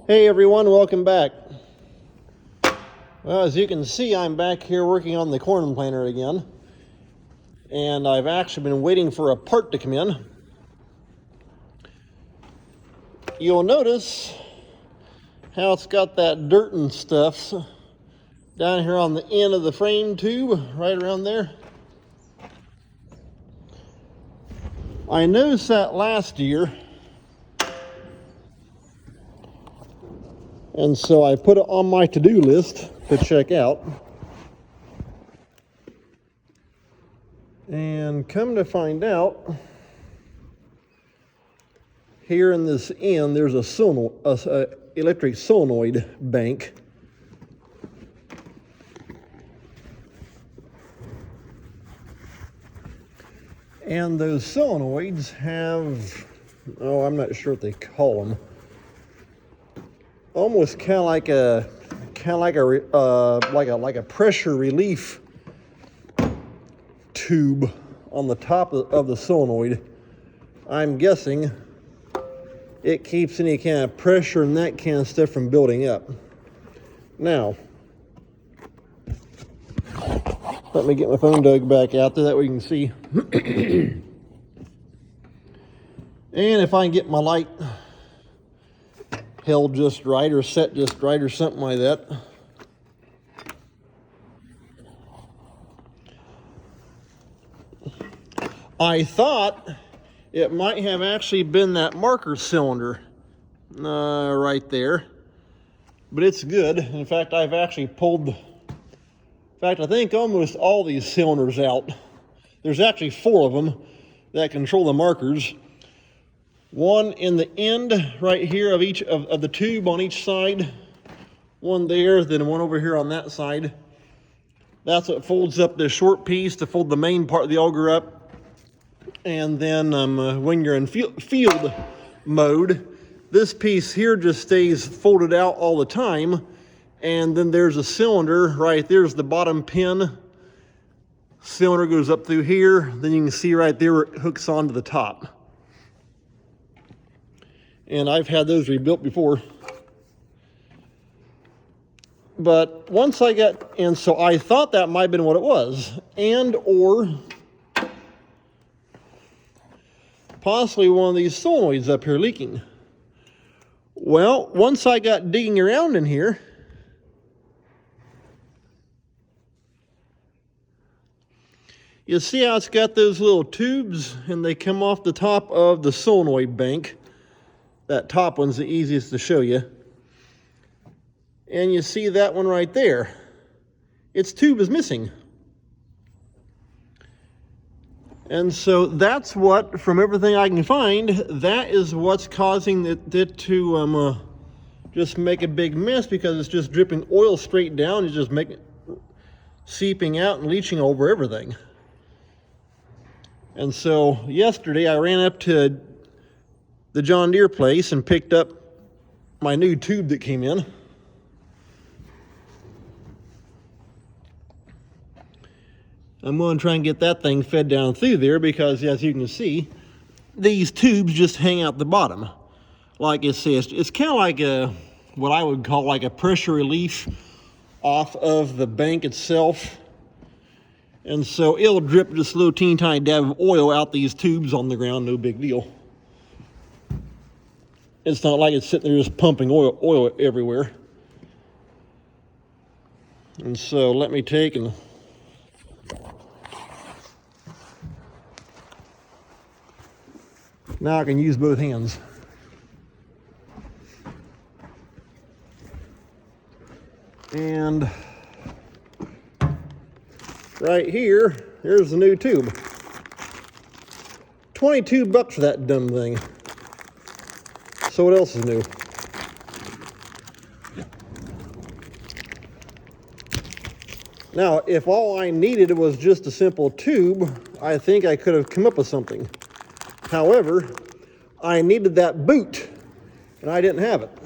Hey everyone, welcome back. Well, as you can see, I'm back here working on the corn planter again. And I've actually been waiting for a part to come in. You'll notice how it's got that dirt and stuff down here on the end of the frame tube, right around there. I noticed that last year, and so I put it on my to-do list to check out. And come to find out, here in this end, there's a electric solenoid bank. And those solenoids have, I'm not sure what they call them. Almost kind of like a pressure relief tube on the top of the solenoid. I'm guessing it keeps any kind of pressure and that kind of stuff from building up. Now, let me get my phone dug back out there that we can see. And if I can get my light held just right or set just right or something like that. I thought it might have actually been that marker cylinder right there, but it's good. In fact, I've actually pulled, I think almost all these cylinders out. There's actually 4 of them that control the markers. One in the end right here of each of the tube on each side. One there, then one over here on that side. That's what folds up this short piece to fold the main part of the auger up. And then when you're in field mode, this piece here just stays folded out all the time. And then there's a cylinder right there's the bottom pin. Cylinder goes up through here. Then you can see right there where it hooks onto the top. And I've had those rebuilt before. But once I got, and so I thought that might have been what it was. And or possibly one of these solenoids up here leaking. Well, once I got digging around in here, you see how it's got those little tubes and they come off the top of the solenoid bank. That top one's the easiest to show you. And you see that one right there. Its tube is missing. And so that's what, from everything I can find, that is what's causing it to just make a big mess, because it's just dripping oil straight down. It's just seeping out and leaching over everything. And so yesterday I ran up to the John Deere place and picked up my new tube that came in. I'm going to try and get that thing fed down through there, because as you can see, these tubes just hang out the bottom. Like it says, it's kind of like what I would call like a pressure relief off of the bank itself. And so it'll drip just a little teeny tiny dab of oil out these tubes on the ground, no big deal. It's not like it's sitting there just pumping oil everywhere. And so let me take and now I can use both hands. And right here, here's the new tube. $22 for that dumb thing. So what else is new? Now, if all I needed was just a simple tube, I think I could have come up with something. However, I needed that boot, and I didn't have it.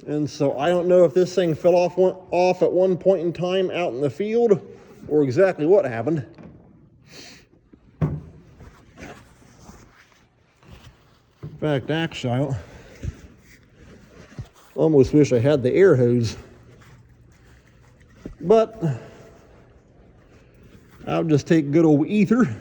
And so I don't know if this thing fell off at one point in time out in the field, or exactly what happened. In fact, actually, Almost wish I had the air hose. But I'll just take good old ether.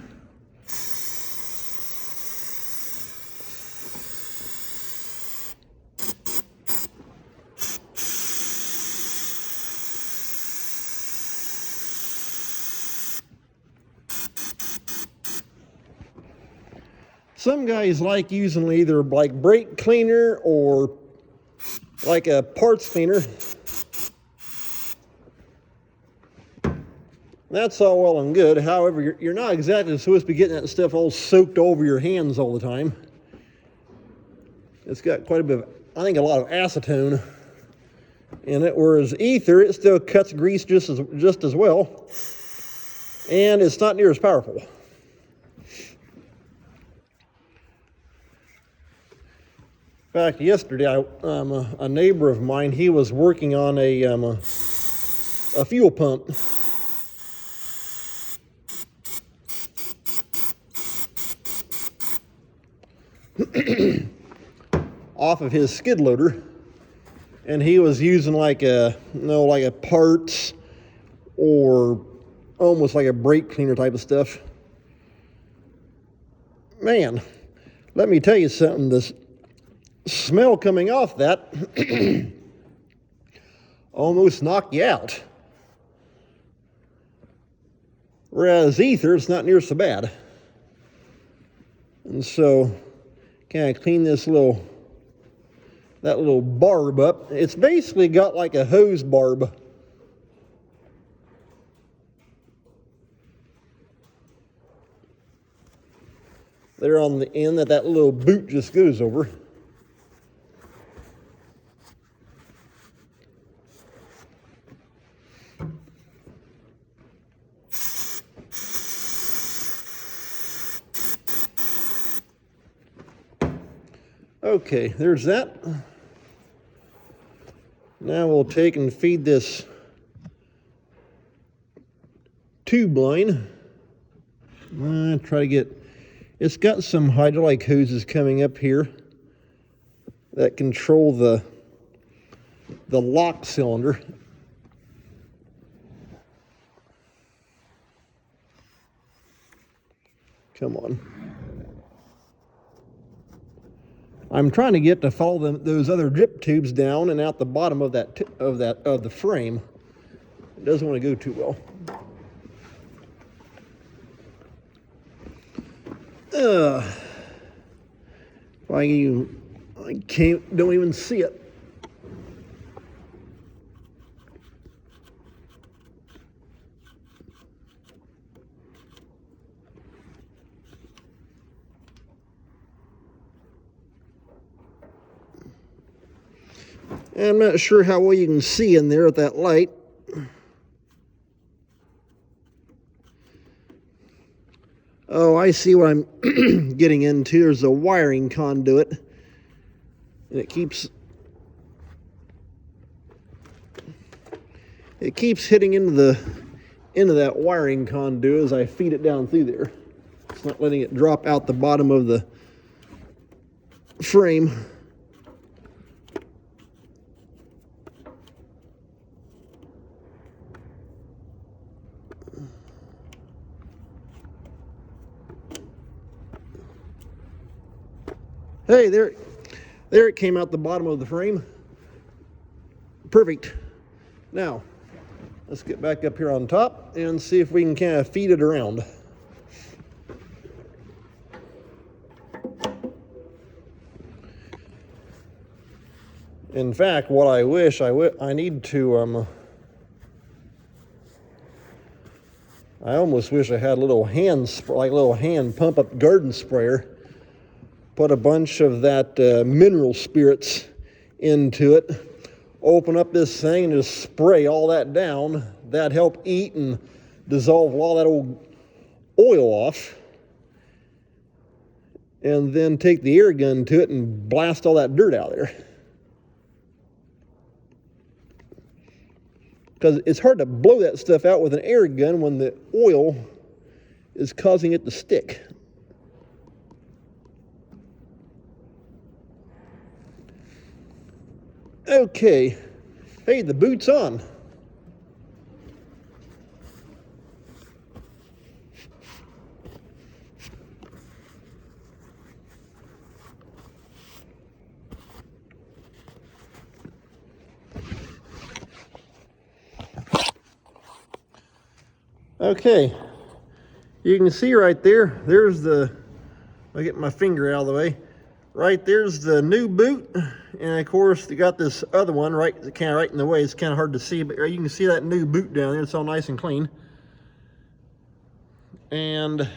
Some guys like using either like brake cleaner or like a parts cleaner. That's all well and good. However, you're not exactly supposed to be getting that stuff all soaked over your hands all the time. It's got quite a bit of, I think, a lot of acetone in it, whereas ether, it still cuts grease just as well, and it's not near as powerful. In fact, yesterday, a neighbor of mine, he was working on a fuel pump. Off of his skid loader, and he was using like a parts or almost like a brake cleaner type of stuff. Man, let me tell you something. This smell coming off that almost knocked you out. Whereas ether, it's not near so bad. And so, kind of clean that little barb up. It's basically got like a hose barb. There on the end that little boot just goes over. Okay, there's that. Now we'll take and feed this tube line. Try to get, it's got some hydraulic hoses coming up here that control the lock cylinder. Come on. I'm trying to get to follow those other drip tubes down and out the bottom of the frame. It doesn't want to go too well. Don't even see it. I'm not sure how well you can see in there with that light. Oh, I see what I'm getting into. There's a wiring conduit, and it keeps hitting into that wiring conduit as I feed it down through there. It's not letting it drop out the bottom of the frame. Hey, there it came out the bottom of the frame. Perfect. Now, let's get back up here on top and see if we can kind of feed it around. In fact, what I wish I need to I almost wish I had a little hand pump up garden sprayer. Put a bunch of that mineral spirits into it, open up this thing and just spray all that down. That'd help eat and dissolve all that old oil off. And then take the air gun to it and blast all that dirt out of there. Because it's hard to blow that stuff out with an air gun when the oil is causing it to stick. Okay. Hey, the boot's on. Okay. You can see right there, there's the, I'll get my finger out of the way. Right there's the new boot. And of course, you got this other one right kind of right in the way. It's kind of hard to see, but you can see that new boot down there. It's all nice and clean. And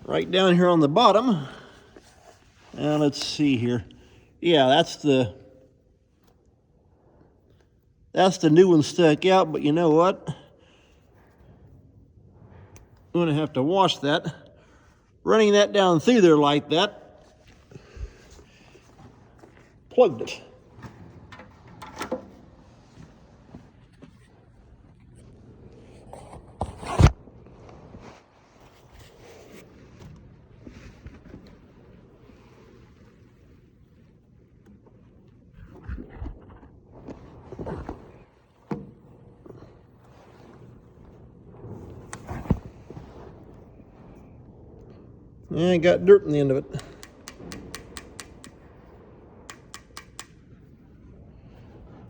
right down here on the bottom, let's see here. Yeah, that's the new one stuck out, but you know what? I'm gonna have to wash that. Running that down through there like that, plugged it. And got dirt in the end of it.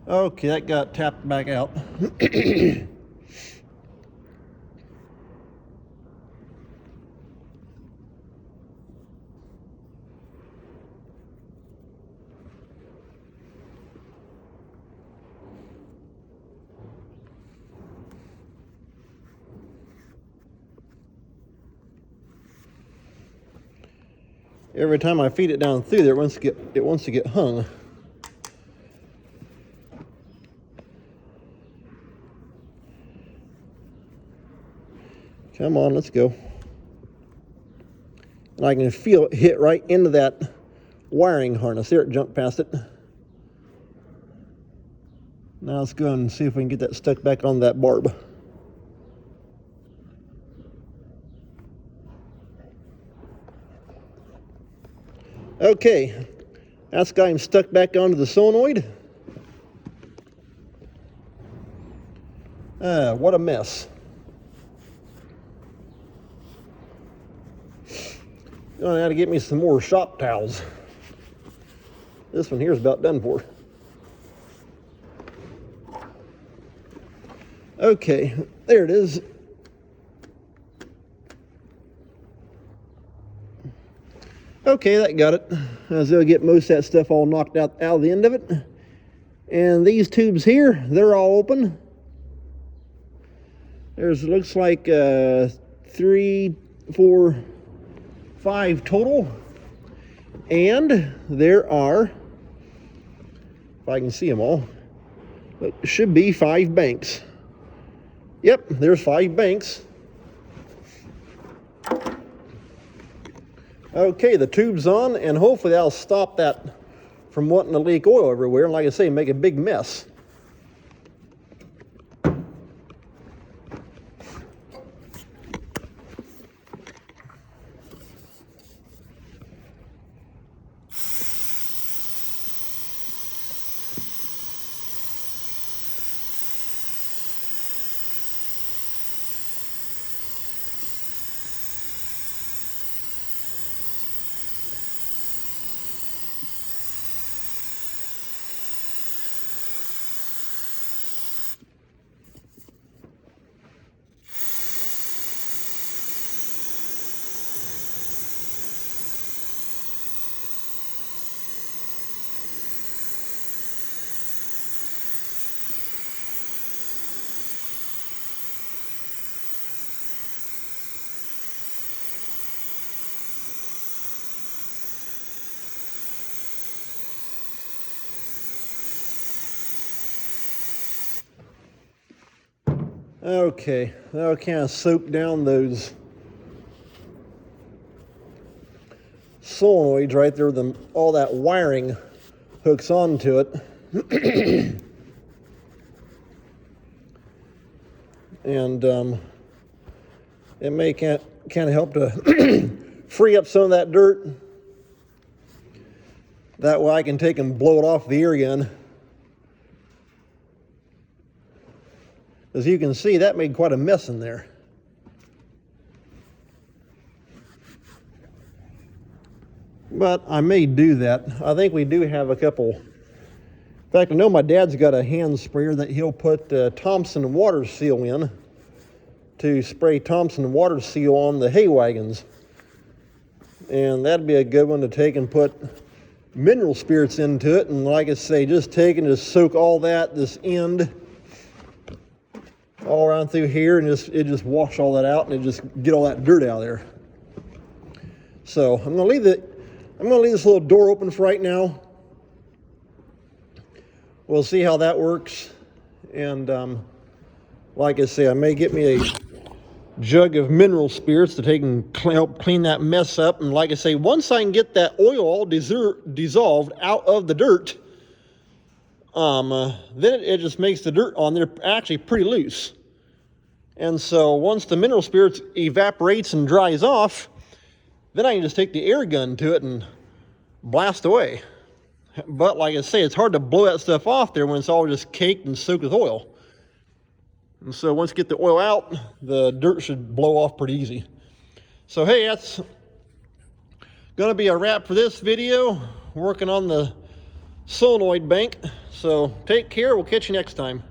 Okay, that got tapped back out. Every time I feed it down through there, it wants to get hung. Come on, let's go. And I can feel it hit right into that wiring harness. There, it jumped past it. Now let's go and see if we can get that stuck back on that barb. Okay, that's got him stuck back onto the solenoid. What a mess. I got to get me some more shop towels. This one here is about done for. Okay, there it is. Okay, that got it. I'll get most of that stuff all knocked out of the end of it. And these tubes here, they're all open. There's, looks like 3, 4, 5 total. And there are, if I can see them all, it should be 5 banks. Yep, there's 5 banks. Okay, the tube's on, and hopefully that'll stop that from wanting to leak oil everywhere, and like I say, make a big mess. Okay, that'll kind of soak down those solenoids right there. All that wiring hooks onto it. And it may kind of help to free up some of that dirt. That way I can take and blow it off the air gun. As you can see, that made quite a mess in there. But I may do that. I think we do have a couple. In fact, I know my dad's got a hand sprayer that he'll put Thompson water seal in to spray Thompson water seal on the hay wagons. And that'd be a good one to take and put mineral spirits into it. And like I say, just take and just soak all that, this end, all around through here, and it just wash all that out, and it just get all that dirt out of there. So I'm gonna leave this little door open for right now. We'll see how that works. And like I say, I may get me a jug of mineral spirits to take and help clean that mess up. And like I say, once I can get that oil all dissolved out of the dirt, then it just makes the dirt on there actually pretty loose. And so once the mineral spirits evaporates and dries off, then I can just take the air gun to it and blast away. But like I say, it's hard to blow that stuff off there when it's all just caked and soaked with oil. And so once you get the oil out, the dirt should blow off pretty easy. So hey, that's going to be a wrap for this video. Working on the solenoid bank. So take care. We'll catch you next time.